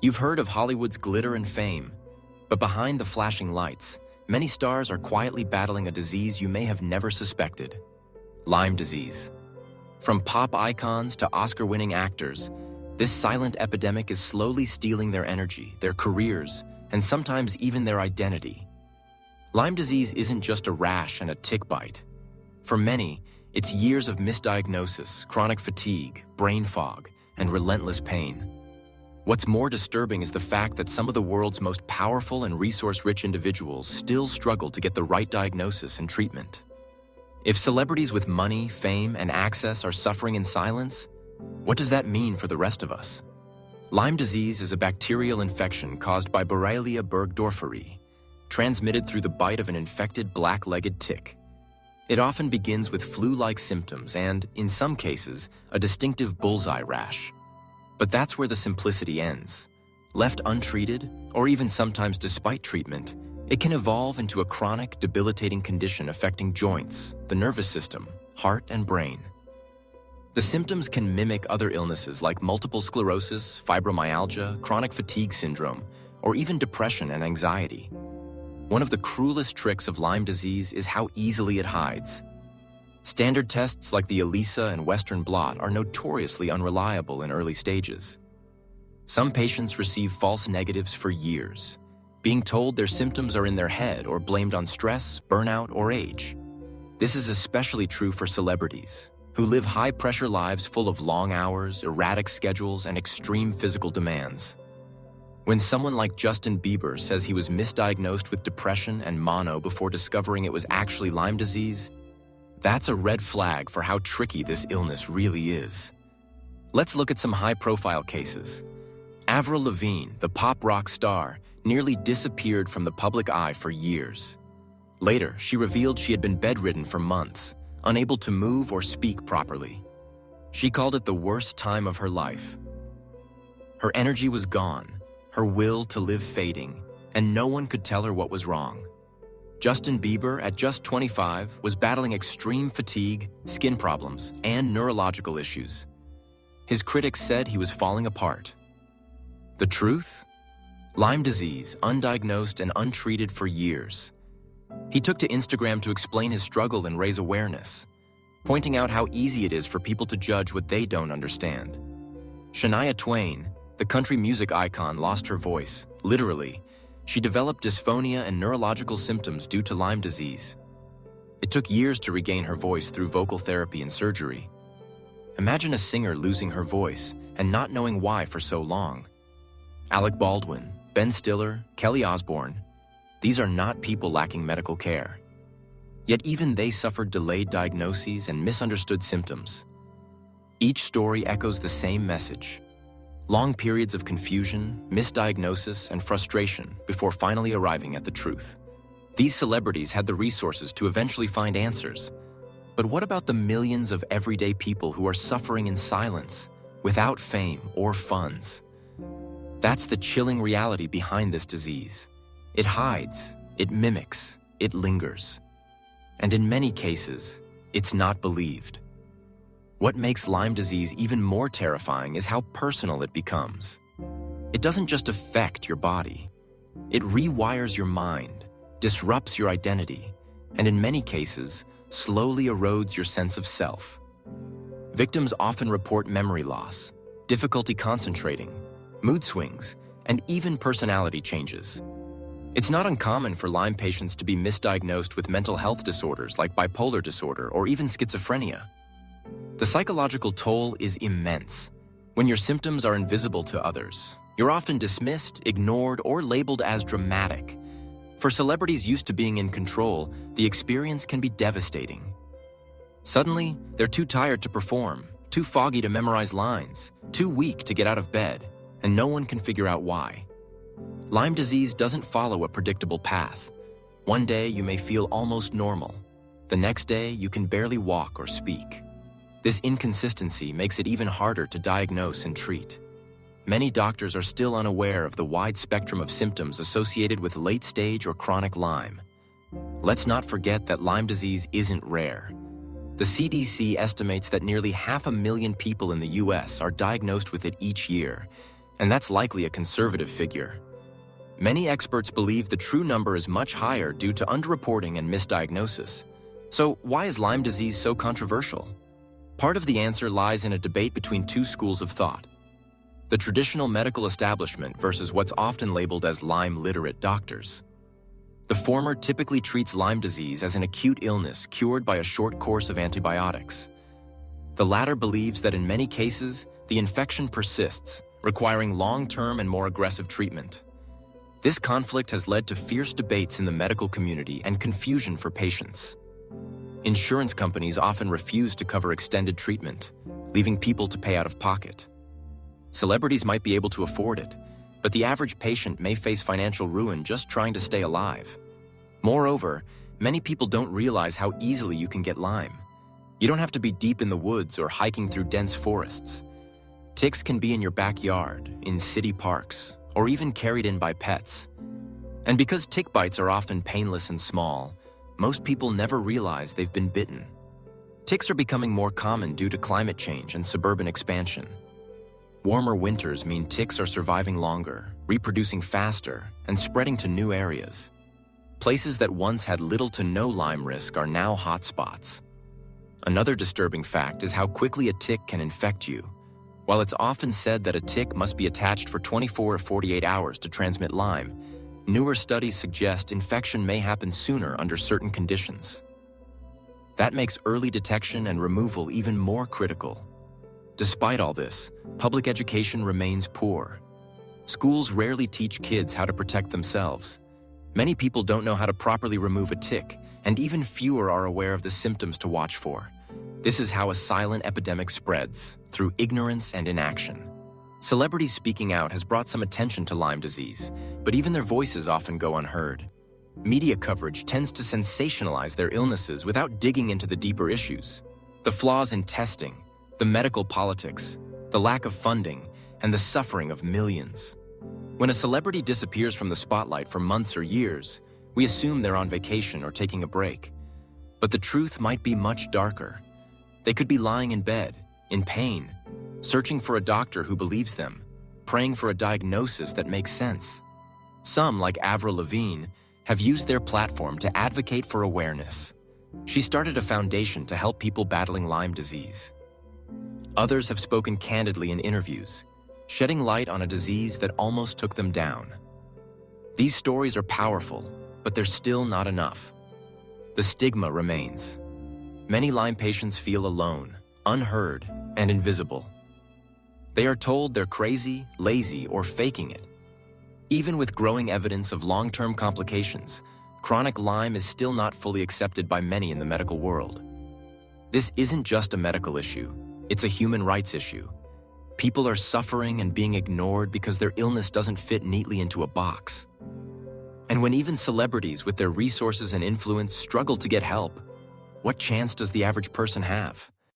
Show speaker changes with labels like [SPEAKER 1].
[SPEAKER 1] You've heard of Hollywood's glitter and fame, but behind the flashing lights, many stars are quietly battling a disease you may have never suspected: Lyme disease. From pop icons to Oscar-winning actors, this silent epidemic is slowly stealing their energy, their careers, and sometimes even their identity. Lyme disease isn't just a rash and a tick bite. For many, it's years of misdiagnosis, chronic fatigue, brain fog, and relentless pain. What's more disturbing is the fact that some of the world's most powerful and resource-rich individuals still struggle to get the right diagnosis and treatment. If celebrities with money, fame, and access are suffering in silence, what does that mean for the rest of us? Lyme disease is a bacterial infection caused by Borrelia burgdorferi, transmitted through the bite of an infected black-legged tick. It often begins with flu-like symptoms and, in some cases, a distinctive bullseye rash. But that's where the simplicity ends. Left untreated, or even sometimes despite treatment, it can evolve into a chronic, debilitating condition affecting joints, the nervous system, heart, and brain. The symptoms can mimic other illnesses like multiple sclerosis, fibromyalgia, chronic fatigue syndrome, or even depression and anxiety. One of the cruelest tricks of Lyme disease is how easily it hides. Standard tests like the ELISA and Western blot are notoriously unreliable in early stages. Some patients receive false negatives for years, being told their symptoms are in their head or blamed on stress, burnout, or age. This is especially true for celebrities, who live high-pressure lives full of long hours, erratic schedules, and extreme physical demands. When someone like Justin Bieber says he was misdiagnosed with depression and mono before discovering it was actually Lyme disease, that's a red flag for how tricky this illness really is. Let's look at some high-profile cases. Avril Lavigne, the pop rock star, nearly disappeared from the public eye for years. Later, she revealed she had been bedridden for months, unable to move or speak properly. She called it the worst time of her life. Her energy was gone, her will to live fading, and no one could tell her what was wrong. Justin Bieber, at just 25, was battling extreme fatigue, skin problems, and neurological issues. His critics said he was falling apart. The truth? Lyme disease, undiagnosed and untreated for years. He took to Instagram to explain his struggle and raise awareness, pointing out how easy it is for people to judge what they don't understand. Shania Twain, the country music icon, lost her voice, literally. She developed dysphonia and neurological symptoms due to Lyme disease. It took years to regain her voice through vocal therapy and surgery. Imagine a singer losing her voice and not knowing why for so long. Alec Baldwin, Ben Stiller, Kelly Osbourne, these are not people lacking medical care. Yet even they suffered delayed diagnoses and misunderstood symptoms. Each story echoes the same message: long periods of confusion, misdiagnosis, and frustration before finally arriving at the truth. These celebrities had the resources to eventually find answers. But what about the millions of everyday people who are suffering in silence, without fame or funds? That's the chilling reality behind this disease. It hides, it mimics, it lingers. And in many cases, it's not believed. What makes Lyme disease even more terrifying is how personal it becomes. It doesn't just affect your body. It rewires your mind, disrupts your identity, and in many cases, slowly erodes your sense of self. Victims often report memory loss, difficulty concentrating, mood swings, and even personality changes. It's not uncommon for Lyme patients to be misdiagnosed with mental health disorders like bipolar disorder or even schizophrenia. The psychological toll is immense. When your symptoms are invisible to others, you're often dismissed, ignored, or labeled as dramatic. For celebrities used to being in control, the experience can be devastating. Suddenly, they're too tired to perform, too foggy to memorize lines, too weak to get out of bed, and no one can figure out why. Lyme disease doesn't follow a predictable path. One day you may feel almost normal. The next day you can barely walk or speak. This inconsistency makes it even harder to diagnose and treat. Many doctors are still unaware of the wide spectrum of symptoms associated with late-stage or chronic Lyme. Let's not forget that Lyme disease isn't rare. The CDC estimates that nearly 500,000 people in the U.S. are diagnosed with it each year, and that's likely a conservative figure. Many experts believe the true number is much higher due to underreporting and misdiagnosis. So why is Lyme disease so controversial? Part of the answer lies in a debate between two schools of thought: the traditional medical establishment versus what's often labeled as Lyme-literate doctors. The former typically treats Lyme disease as an acute illness cured by a short course of antibiotics. The latter believes that in many cases, the infection persists, requiring long-term and more aggressive treatment. This conflict has led to fierce debates in the medical community and confusion for patients. Insurance companies often refuse to cover extended treatment, leaving people to pay out of pocket. Celebrities might be able to afford it, but the average patient may face financial ruin just trying to stay alive. Moreover, many people don't realize how easily you can get Lyme. You don't have to be deep in the woods or hiking through dense forests. Ticks can be in your backyard, in city parks, or even carried in by pets. And because tick bites are often painless and small, most people never realize they've been bitten. Ticks are becoming more common due to climate change and suburban expansion. Warmer winters mean ticks are surviving longer, reproducing faster, and spreading to new areas. Places that once had little to no Lyme risk are now hotspots. Another disturbing fact is how quickly a tick can infect you. While it's often said that a tick must be attached for 24 or 48 hours to transmit Lyme, newer studies suggest infection may happen sooner under certain conditions. That makes early detection and removal even more critical. Despite all this, public education remains poor. Schools rarely teach kids how to protect themselves. Many people don't know how to properly remove a tick, and even fewer are aware of the symptoms to watch for. This is how a silent epidemic spreads, through ignorance and inaction. Celebrities speaking out has brought some attention to Lyme disease, but even their voices often go unheard. Media coverage tends to sensationalize their illnesses without digging into the deeper issues. The flaws in testing, the medical politics, the lack of funding, and the suffering of millions. When a celebrity disappears from the spotlight for months or years, we assume they're on vacation or taking a break. But the truth might be much darker. They could be lying in bed, in pain, searching for a doctor who believes them, praying for a diagnosis that makes sense. Some, like Avril Lavigne, have used their platform to advocate for awareness. She started a foundation to help people battling Lyme disease. Others have spoken candidly in interviews, shedding light on a disease that almost took them down. These stories are powerful, but they're still not enough. The stigma remains. Many Lyme patients feel alone, unheard, and invisible. They are told they're crazy, lazy, or faking it. Even with growing evidence of long-term complications, chronic Lyme is still not fully accepted by many in the medical world. This isn't just a medical issue, it's a human rights issue. People are suffering and being ignored because their illness doesn't fit neatly into a box. And when even celebrities with their resources and influence struggle to get help, what chance does the average person have?